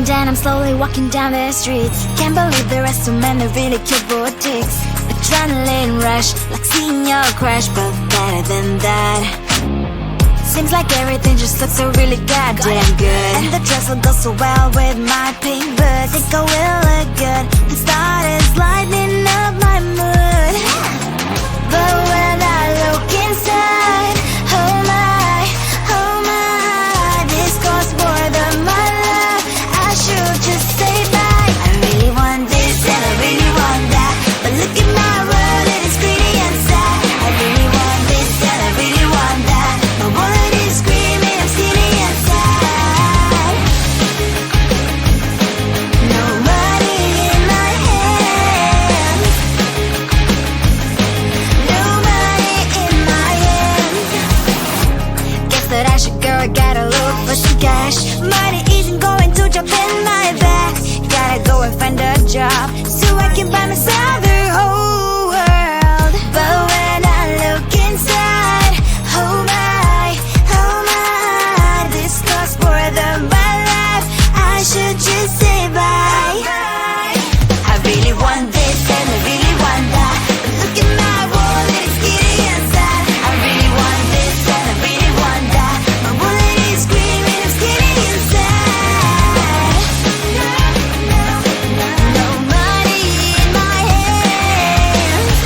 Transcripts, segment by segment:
and I'm slowly walking down the streets. Can't believe there are so many really cute boutiques. Adrenaline rush, like seeing your crush, but better than that. Seems like everything just looks so really goddamn good. And the dress will go so well with my pink boots. Think I will look good. The start is lighting up my mood. But when I look inside, oh my, this costs more than my love. I should just say bye. I really want this and I really want that, but look at my world, it is pretty and sad. I really want this and I really want that. My wallet is screaming, I'm skinny and sad. No money in my hands. No money in my hands. Guess that I should go, I gotta look for some cash. Money isn't going to jump in my bag. Gotta go and find a job so I can buy myself the whole world. But when I look inside, oh my, this costs more than my life. I should just say bye. I really want this and I really want that, but look at my wallet, it's giddy and sad. I really want this and I really want that. My wallet is screaming, I'm skinny and sad. No money in my hands.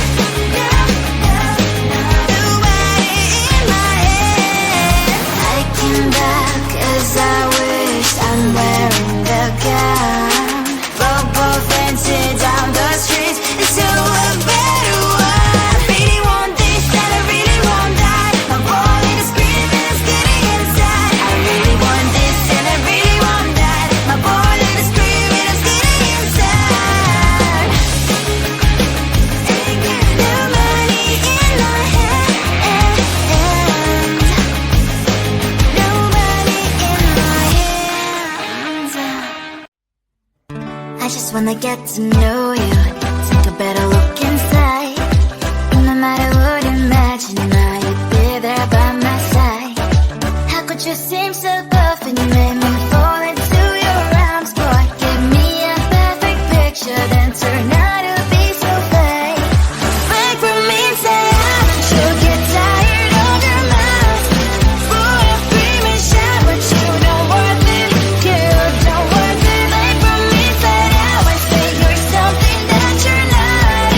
No money in my hands. I came back as I wished. I'm wearing the gown. Football fencing down the streets to a better one. I really want this and I really want that. My wallet is screaming, I'm skinny inside. I really want this and I really want that. My wallet is screaming, I'm skinny inside. No money in my hands. No money in my hands. I just wanna get to know you. Take a better look inside. No matter what, imagine now you'd be there by my side. How could you seem so perfect? You made me fall into your arms. Boy, give me a perfect picture, then turn out to be so fake. Fake for me and say I don't you get tired of your mouth. For a screaming shout, but you don't worth it. You don't worth it. Fake for me, fade out and say you're something that you're not.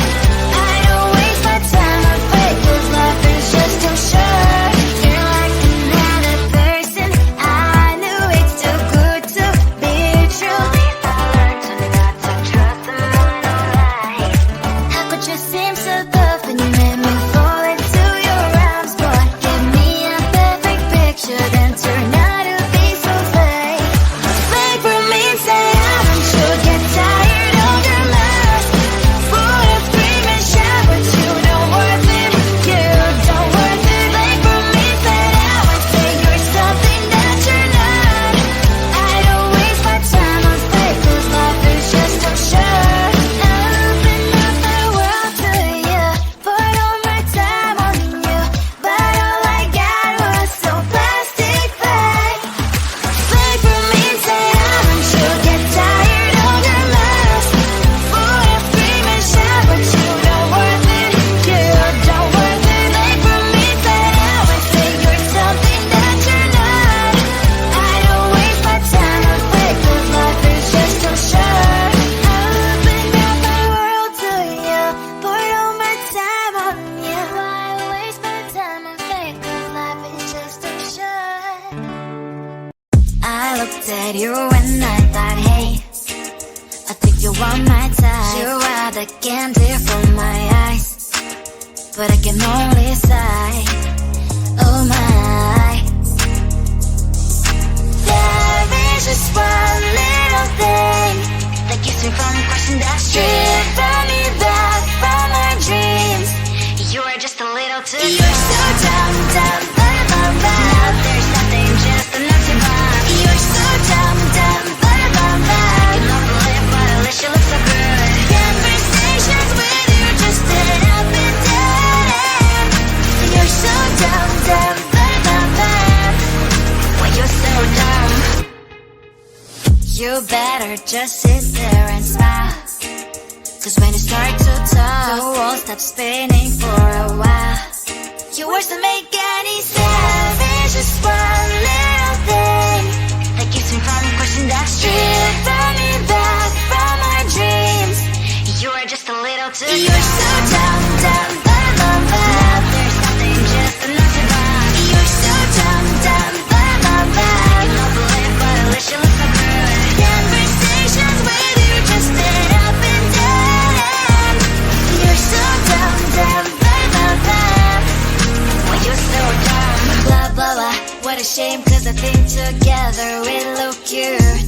I don't waste my time on fake, 'cause life is just too short. You're like another person. I knew it's too good to be true. I learned to not to trust them when I lie. How could you seem so perfect? You made me fall into your arms. Boy, give me a perfect picture, then turn out to be so fake. Fake for me and say I don't you get tired of your mouth. For a screaming shout, but you don't worth it. You don't worth it. Fake for me, fade out and say you're something that you're not. I don't waste my time on fake, 'cause life is just too short. Open up the world to you, put all my time on you, but all I got was so plastic fake. Fake for me and say I don't you get tired of your mouth. For a screaming shout, but you don't worth it. You don't worth it. Fake for me, fade out and say you're something that you're not. I don't waste my time on fake, 'cause life is just too short. Open up the world to you, put all my time on you. Why waste my time on fake, 'cause life is just too short. I looked at you and I thought, hey, I think you want my time. You are the candy from my eyes, but I can only sigh. Oh my, there is just one little thing that keeps me from crossing that street. Driven me back from my dreams. You are just a little too. You're so dumb, dumb, but I'm bad. There's nothing just enough to buy. You're so dumb, dumb, but I'm bad. You love to live, but at least you look so good. Conversations with you just end up in dead end. You're so dumb, dumb, but I'm bad. Why you're so dumb. better just sit there and smile. Cause when you start to talk, the world stops spinning for a while. Your words don't make any sense. It's just one little thing that keeps me from questioning that strip me back from my dreams. You are just a little too young. You're so dumb, dumb, dumb, dumb, dumb. There's nothing just enough to buy. You're so dumb, dumb, dumb, dumb, dumb. You don't believe, but at least you look so good. Conversations with you just end up in dead end. You're so dumb, dumb, dumb, dumb, dumb. When you're so dumb. Blah, blah, blah. What a shame, cause I think together we look cute.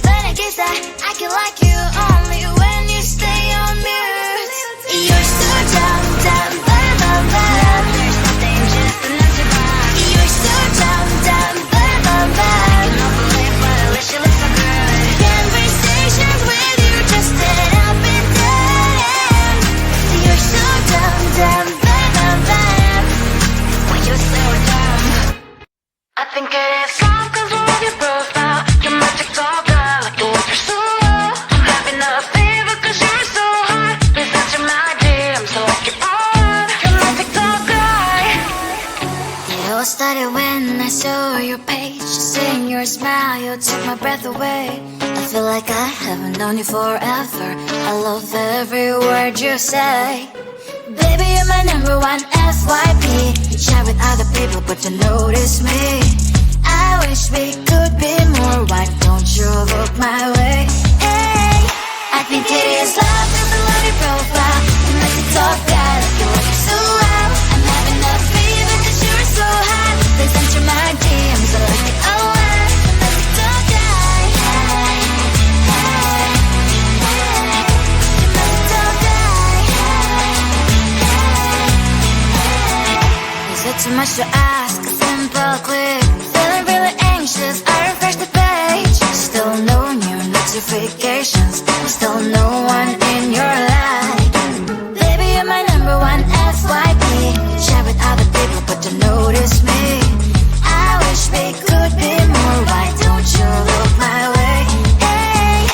But I guess I can like you only when you stay on mute. You're so dumb, dumb, dumb, dumb, dumb. There's nothing just enough to buy. You're so dumb, dumb, dumb, dumb, dumb. You don't believe, but at least you look so good. Conversations with you just end up in dead end. You're so dumb, dumb, dumb, dumb, dumb. When you're so dumb. I think it is soft cause of your profile. Your magic talker, like you want your soul. I'm having a fever cause you're so hot. Please answer my DM so I can on. Your magic talker. It all started when I saw your page. Seeing your smile, you took my breath away. I feel like I haven't known you forever. I love every word you say. Baby, you're my number one FYP. Shy with other people, but you notice me. I wish we could be more. Why don't you look my way? Hey, I think it is love, cause I love your profile. You make me talk bad, you look so well. I'm having a fever cause you're so hot. Please answer my DMs, I like it a lot. You make me talk bad. Hey, hey, hey. You make me talk bad. Is it too much to ask? A simple click. Feeling really anxious, I refresh the page. Still no new notifications. Still no one in your life. Baby, you're my number one FYP. Share with other people, but you notice me. I wish we could be more. Why don't you look my way? Hey,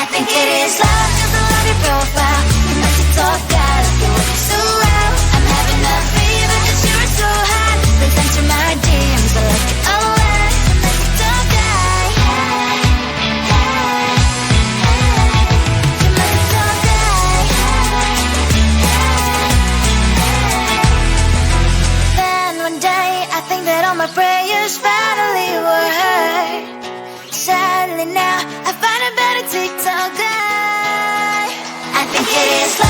I think it is love cause I love your profile. You make me talk bad, you look so well. I'm having a fever cause you're so hot. Please answer my DMs, I like it a lot. You make me talk bad. Hey, hey, hey. You make me talk bad. Then one day I think that all my prayers finally were heard. Sadly now I find a better TikTok guy. I think it is love.